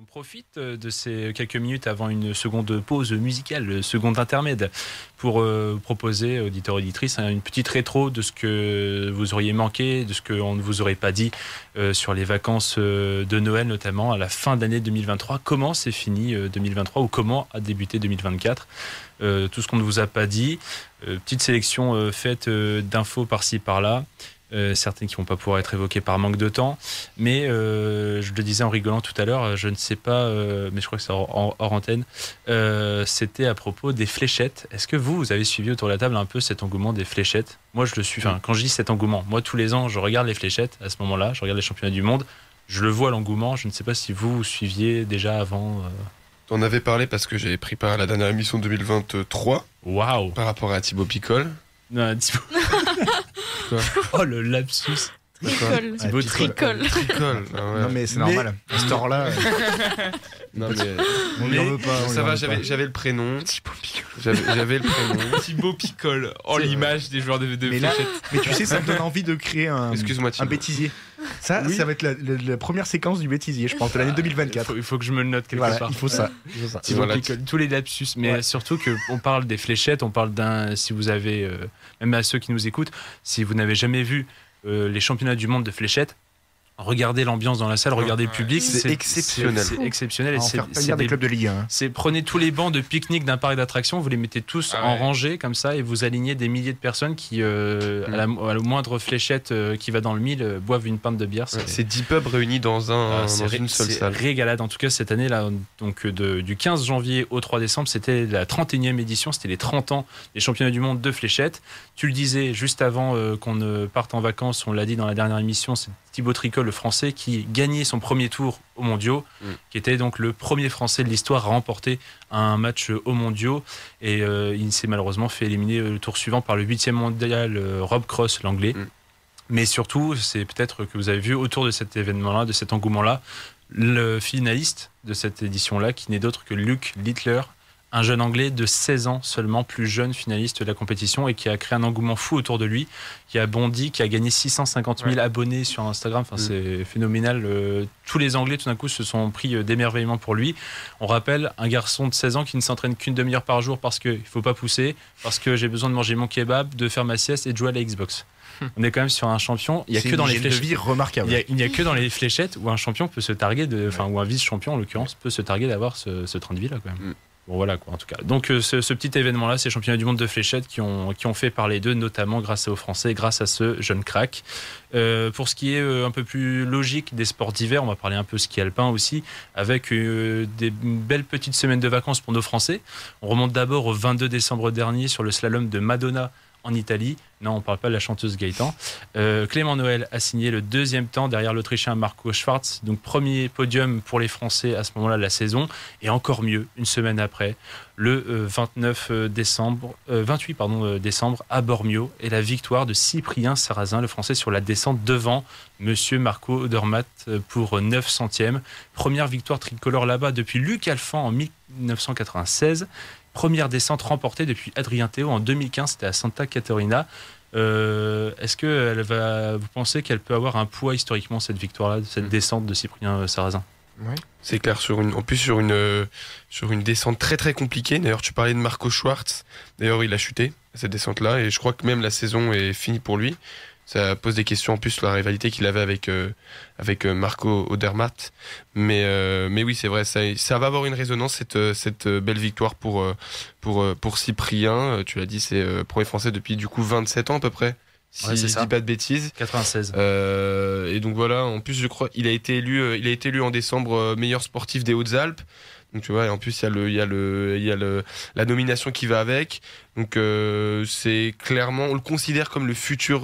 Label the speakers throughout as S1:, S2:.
S1: On profite de ces quelques minutes avant une seconde pause musicale, seconde intermède, pour proposer, auditeurs et auditrices, une petite rétro de ce que vous auriez manqué, de ce qu'on ne vous aurait pas dit sur les vacances de Noël, notamment à la fin d'année 2023. Comment s'est fini 2023 ou comment a débuté 2024 ? Tout ce qu'on ne vous a pas dit. Petite sélection faite d'infos par-ci, par-là. Certaines qui ne vont pas pouvoir être évoquées par manque de temps, mais je le disais en rigolant tout à l'heure, je ne sais pas, mais je crois que c'est hors antenne, c'était à propos des fléchettes. Est-ce que vous avez suivi autour de la table un peu cet engouement des fléchettes ? Moi je le suis, quand je dis cet engouement, moi tous les ans je regarde les fléchettes, à ce moment-là, je regarde les championnats du monde, je le vois l'engouement, je ne sais pas si vous suiviez déjà avant.
S2: T'en avais parlé parce que j'avais pris part à la dernière émission de 2023.
S1: Waouh !
S2: Par rapport à Thibaut Picol.
S1: Non, Thibaut. Oh le lapsus.
S3: Thibaut Tricol.
S2: Tricol. Ah ouais.
S4: Non mais c'est normal. À cette heure-là,
S2: Non mais
S4: on lui en veut pas.
S2: ça va, j'avais le prénom. J'avais le prénom.
S3: Thibaut Picol. Oh,
S2: C'est
S3: l'image des joueurs de
S4: Mais là,
S3: fléchettes.
S4: mais tu sais, ça me donne envie de créer un
S2: Excuse-moi, Thibaut.
S4: bêtisier. Ça
S2: Oui.
S4: va être la première séquence du bêtisier, je pense, de l'année 2024.
S1: Il faut que je me le note quelque
S4: Voilà,
S1: part.
S4: il faut ça.
S1: Thibaut
S2: Voilà.
S1: Picol, tous les lapsus, mais surtout qu'on parle des fléchettes, on parle si vous avez, même à ceux qui nous écoutent, si vous n'avez jamais vu les championnats du monde de fléchettes, regardez l'ambiance dans la salle, regardez le public,
S2: C'est exceptionnel.
S1: C'est exceptionnel.
S4: À
S1: Et
S4: en faire pâlir des clubs de Ligue 1. hein.
S1: prenez tous les bancs de pique-nique d'un parc d'attractions, vous les mettez tous en rangée comme ça et vous alignez des milliers de personnes qui, à la moindre fléchette qui va dans le mille, boivent une pinte de bière.
S2: C'est 10 pubs réunis dans une seule salle.
S1: Régalade. En tout cas, cette année, là, donc, du 15 janvier au 3 décembre, c'était la 31e édition, c'était les 30 ans des championnats du monde de fléchettes. Tu le disais juste avant qu'on ne parte en vacances, on l'a dit dans la dernière émission, c'est Thibaut Tricol, le Français, qui gagnait son premier tour aux mondiaux, qui était donc le premier Français de l'histoire à remporter un match aux mondiaux. Et il s'est malheureusement fait éliminer le tour suivant par le 8e mondial Rob Cross, l'anglais. Mais surtout, c'est peut-être que vous avez vu autour de cet événement-là, de cet engouement-là, le finaliste de cette édition-là, qui n'est d'autre que Luke Littler, un jeune anglais de 16 ans seulement, plus jeune finaliste de la compétition et qui a créé un engouement fou autour de lui, qui a bondi, qui a gagné 650 000 abonnés sur Instagram. Enfin, c'est phénoménal. Tous les Anglais, tout d'un coup, se sont pris d'émerveillement pour lui. On rappelle un garçon de 16 ans qui ne s'entraîne qu'une demi-heure par jour parce qu'il ne faut pas pousser, parce que j'ai besoin de manger mon kebab, de faire ma sieste et de jouer à la Xbox. On est quand même sur un champion. Il y a que dans les fléchettes.
S4: de vie remarquable.
S1: Il n'y a que dans les fléchettes où un champion peut se targuer ou un vice-champion en l'occurrence peut se targuer d'avoir ce train de vie là quand même. Bon voilà quoi en tout cas. Donc ce petit événement là, ces championnats du monde de fléchettes qui ont fait parler d'eux, notamment grâce aux Français, grâce à ce jeune crack. Pour ce qui est un peu plus logique des sports d'hiver, on va parler un peu ski alpin aussi, avec des belles petites semaines de vacances pour nos Français. On remonte d'abord au 22 décembre dernier sur le slalom de Madonna en Italie. Non, on ne parle pas de la chanteuse Gaëtan. Clément Noël a signé le deuxième temps derrière l'Autrichien Marco Schwarz. Donc premier podium pour les Français à ce moment-là de la saison. Et encore mieux, une semaine après, le 28 décembre à Bormio. Et la victoire de Cyprien Sarrazin, le Français, sur la descente devant Monsieur Marco Odermatt pour 9 centièmes. Première victoire tricolore là-bas depuis Luc Alphand en 1996. Première descente remportée depuis Adrien Théo en 2015, c'était à Santa Caterina. Est-ce que vous pensez qu'elle peut avoir un poids historiquement, cette victoire-là, cette descente de Cyprien Sarrazin ?
S2: Oui. C'est clair, sur une descente très très compliquée. D'ailleurs, tu parlais de Marco Schwarz. D'ailleurs, il a chuté à cette descente-là et je crois que même la saison est finie pour lui. Ça pose des questions en plus sur la rivalité qu'il avait avec Marco Odermatt. Mais oui, c'est vrai, ça va avoir une résonance, cette belle victoire pour Cyprien. Tu l'as dit, c'est premier Français depuis du coup 27 ans à peu près. Si je dis pas de bêtises.
S1: 96.
S2: Et donc voilà, en plus je crois il a été élu en décembre meilleur sportif des Hautes-Alpes. Donc tu vois, et en plus il y a la nomination qui va avec. Donc c'est clairement, on le considère comme le futur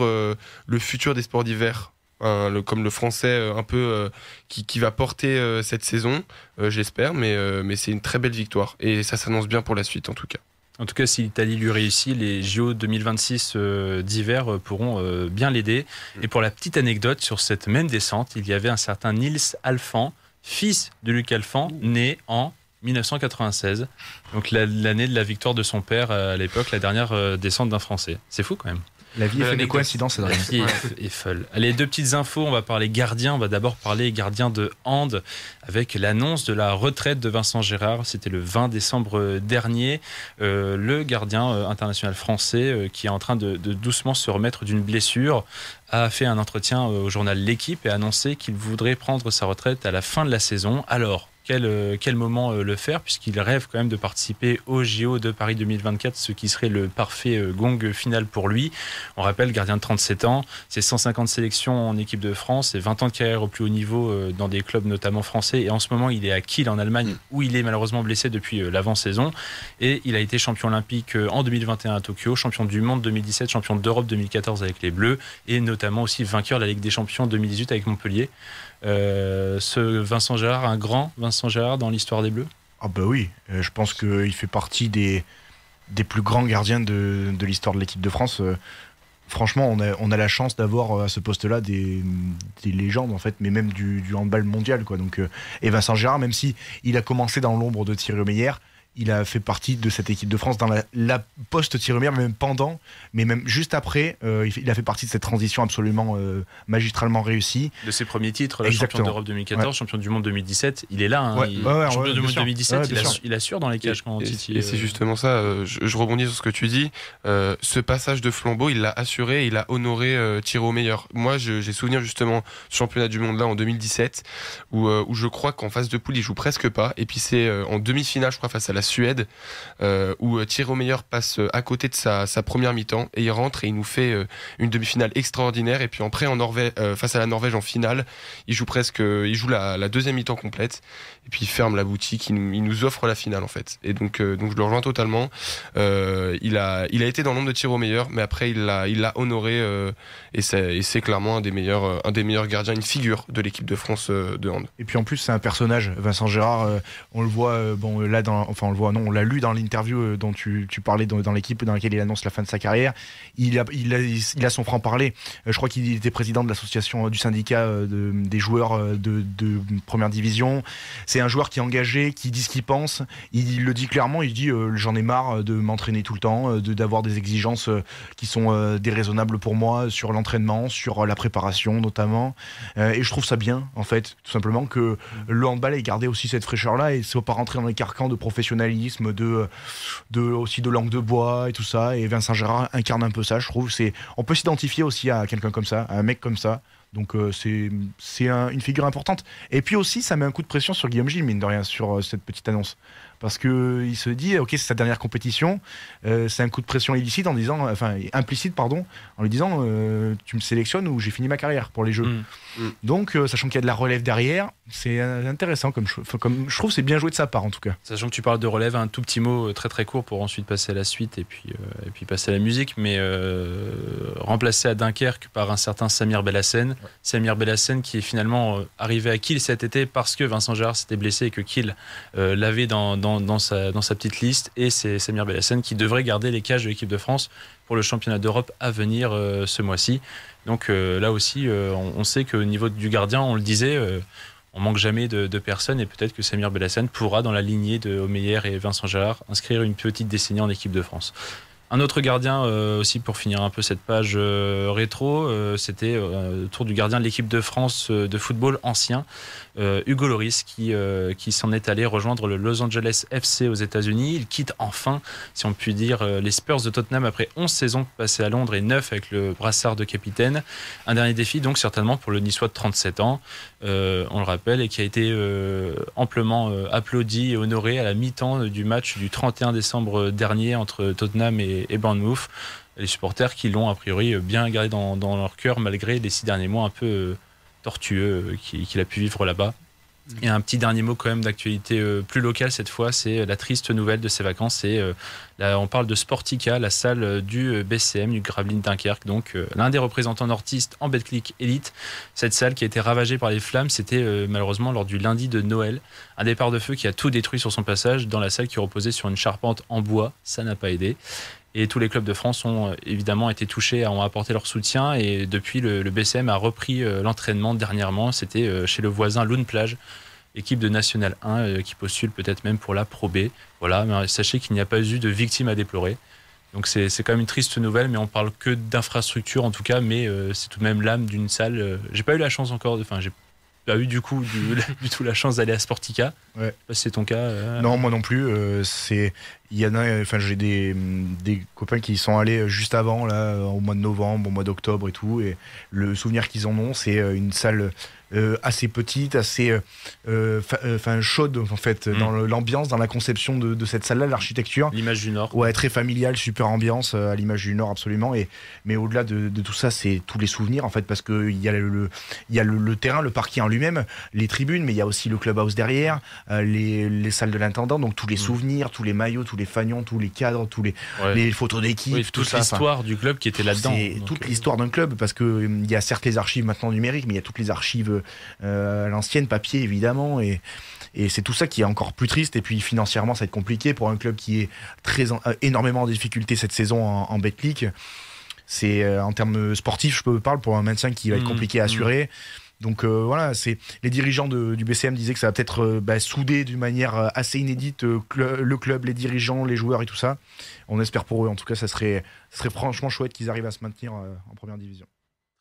S2: des sports d'hiver. Comme le Français un peu qui va porter cette saison, j'espère, mais c'est une très belle victoire et ça s'annonce bien pour la suite en tout cas.
S1: En tout cas, si l'Italie lui réussit, les JO 2026 d'hiver pourront bien l'aider. Et pour la petite anecdote, sur cette même descente, il y avait un certain Nils Alphand, fils de Luc Alphand, né en 1996. Donc l'année de la victoire de son père à l'époque, la dernière descente d'un Français. C'est fou quand même.
S4: La vie est faite de coïncidences,
S1: La vie est folle. Allez, 2 petites infos. On va parler gardiens. On va d'abord parler gardiens de hand avec l'annonce de la retraite de Vincent Gérard. C'était le 20 décembre dernier. Le gardien international français qui est en train de doucement se remettre d'une blessure a fait un entretien au journal L'Équipe et a annoncé qu'il voudrait prendre sa retraite à la fin de la saison. Alors, quel moment le faire, puisqu'il rêve quand même de participer au JO de Paris 2024, ce qui serait le parfait gong final pour lui. On rappelle, gardien de 37 ans, c'est 150 sélections en équipe de France, c'est 20 ans de carrière au plus haut niveau dans des clubs notamment français, et en ce moment il est à Kiel en Allemagne où il est malheureusement blessé depuis l'avant-saison, et il a été champion olympique en 2021 à Tokyo, champion du monde 2017, champion d'Europe 2014 avec les Bleus, et notamment aussi vainqueur de la Ligue des Champions 2018 avec Montpellier. Ce Vincent Gérard, un grand Vincent Gérard dans l'histoire des Bleus?
S4: Ah bah oui, je pense qu'il fait partie des plus grands gardiens de l'histoire de l'équipe de France. Franchement, on a la chance d'avoir à ce poste-là des légendes en fait, mais même du handball mondial quoi. Donc, et Vincent Gérard, même si il a commencé dans l'ombre de Thierry Omeyer, il a fait partie de cette équipe de France dans la post-Thierry Omeyer, même pendant, mais même juste après, il a fait partie de cette transition absolument magistralement réussie.
S1: De ses premiers titres, champion d'Europe 2014, champion du monde 2017, il est là. Champion du monde 2017, il assure dans les cages quand Titi.
S2: Et c'est justement ça, je rebondis sur ce que tu dis. Ce passage de flambeau, il l'a assuré, il a honoré Thierry Omeyer. Moi, j'ai souvenir justement du championnat du monde là en 2017, où je crois qu'en phase de poule, il joue presque pas. Et puis c'est en demi-finale, je crois, face à la Suède, où Thierry Omeyer passe à côté de sa première mi-temps et il rentre et il nous fait une demi-finale extraordinaire. Et puis après face à la Norvège en finale, il joue la deuxième mi-temps complète et puis il ferme la boutique, il nous offre la finale en fait. Et donc je le rejoins totalement. Il a été dans l'ombre de Thierry Omeyer, mais après il l'a honoré et c'est clairement un des meilleurs gardiens, une figure de l'équipe de France de hand.
S4: Et puis en plus c'est un personnage, Vincent Gérard, on le voit on l'a lu dans l'interview dont tu parlais dans l'équipe dans laquelle il annonce la fin de sa carrière. Il a son franc-parler. Je crois qu'il était président de l'association du syndicat des joueurs de première division. C'est un joueur qui est engagé, qui dit ce qu'il pense. Il le dit clairement, il dit j'en ai marre de m'entraîner tout le temps, d'avoir des exigences qui sont déraisonnables pour moi sur l'entraînement, sur la préparation notamment. Et je trouve ça bien, en fait, tout simplement que le handball ait gardé aussi cette fraîcheur-là et ne soit pas rentré dans les carcans de professionnalisme, aussi de langue de bois et tout ça. Et Vincent Gérard incarne un peu ça, je trouve. On peut s'identifier aussi à quelqu'un comme ça, à un mec comme ça. Donc c'est une figure importante. Et puis aussi, ça met un coup de pression sur Guillaume Gilles, mine de rien, sur cette petite annonce. Parce qu'il se dit, ok, c'est sa dernière compétition, c'est un coup de pression implicite, en lui disant, tu me sélectionnes ou j'ai fini ma carrière pour les Jeux. Donc, sachant qu'il y a de la relève derrière, c'est intéressant comme je trouve, c'est bien joué de sa part en tout cas.
S1: Sachant que tu parles de relève, un tout petit mot très très court pour ensuite passer à la suite et puis passer à la musique, mais remplacé à Dunkerque par un certain Samir Belhassen. Ouais. Samir Belhassen qui est finalement arrivé à Kiel cet été parce que Vincent Gérard s'était blessé et que Kiel l'avait dans sa petite liste, et c'est Samir Belhassen qui devrait garder les cages de l'équipe de France pour le championnat d'Europe à venir ce mois-ci. Donc là aussi, on sait qu'au niveau du gardien, on le disait, on manque jamais de personnes, et peut-être que Samir Belhassen pourra, dans la lignée de Omeyer et Vincent Gérard, inscrire une petite décennie en équipe de France. Un autre gardien aussi pour finir un peu cette page rétro, c'était autour du gardien de l'équipe de France de football ancien, Hugo Lloris, qui s'en est allé rejoindre le Los Angeles FC aux États-Unis. Il quitte enfin, si on peut dire, les Spurs de Tottenham après 11 saisons passées à Londres et 9 avec le brassard de capitaine. Un dernier défi donc certainement pour le Niçois de 37 ans, on le rappelle, et qui a été amplement applaudi et honoré à la mi-temps du match du 31 décembre dernier entre Tottenham et Bournemouth. Les supporters qui l'ont a priori bien gardé dans leur cœur malgré les 6 derniers mois un peu tortueux qu'il a pu vivre là-bas. Et un petit dernier mot quand même d'actualité plus locale cette fois, c'est la triste nouvelle de ces vacances. On parle de Sportica, la salle du BCM, du Gravelines Dunkerque, donc l'un des représentants nordistes en Betclic Elite. Cette salle qui a été ravagée par les flammes, c'était malheureusement lors du lundi de Noël. Un départ de feu qui a tout détruit sur son passage dans la salle qui reposait sur une charpente en bois. Ça n'a pas aidé. Et tous les clubs de France ont évidemment été touchés, ont apporté leur soutien. Et depuis, le BCM a repris l'entraînement dernièrement. C'était chez le voisin Loun Plage, équipe de National 1 qui postule peut-être même pour la Pro B. Voilà, mais sachez qu'il n'y a pas eu de victimes à déplorer. Donc c'est quand même une triste nouvelle, mais on parle que d'infrastructure en tout cas, mais c'est tout de même l'âme d'une salle. J'ai pas eu la chance encore, j'ai pas eu du coup du tout la chance d'aller à Sportica.
S4: Ouais.
S1: Je sais pas si c'est ton cas.
S4: Non, moi non plus. Il y en a. Enfin, j'ai des copains qui y sont allés juste avant, là, au mois de novembre, au mois d'octobre et tout. Et le souvenir qu'ils en ont, c'est une salle assez petite, assez chaude en fait, dans l'ambiance, dans la conception de cette salle-là, l'architecture.
S1: L'image du Nord.
S4: Ouais, très familiale, super ambiance, à l'image du Nord absolument. Mais au-delà de tout ça, c'est tous les souvenirs en fait, parce que il y a le terrain, le parking en lui-même, les tribunes, mais il y a aussi le clubhouse derrière, les salles de l'intendant, donc tous les souvenirs, tous les maillots, tous les fanions, tous les cadres, les photos d'équipe,
S1: oui,
S4: tout
S1: toute l'histoire du club qui était là-dedans.
S4: C'est toute l'histoire d'un club, parce que il y a certes les archives maintenant numériques, mais il y a toutes les archives à l'ancienne, papier évidemment, et c'est tout ça qui est encore plus triste. Et puis financièrement, ça va être compliqué pour un club qui est énormément en difficulté cette saison en Betclic. C'est en termes sportifs, je peux parler pour un maintien qui va être compliqué à assurer. Donc voilà, les dirigeants du BCM disaient que ça va peut-être souder d'une manière assez inédite le club, les dirigeants, les joueurs et tout ça. On espère pour eux. En tout cas, ça serait franchement chouette qu'ils arrivent à se maintenir en première division.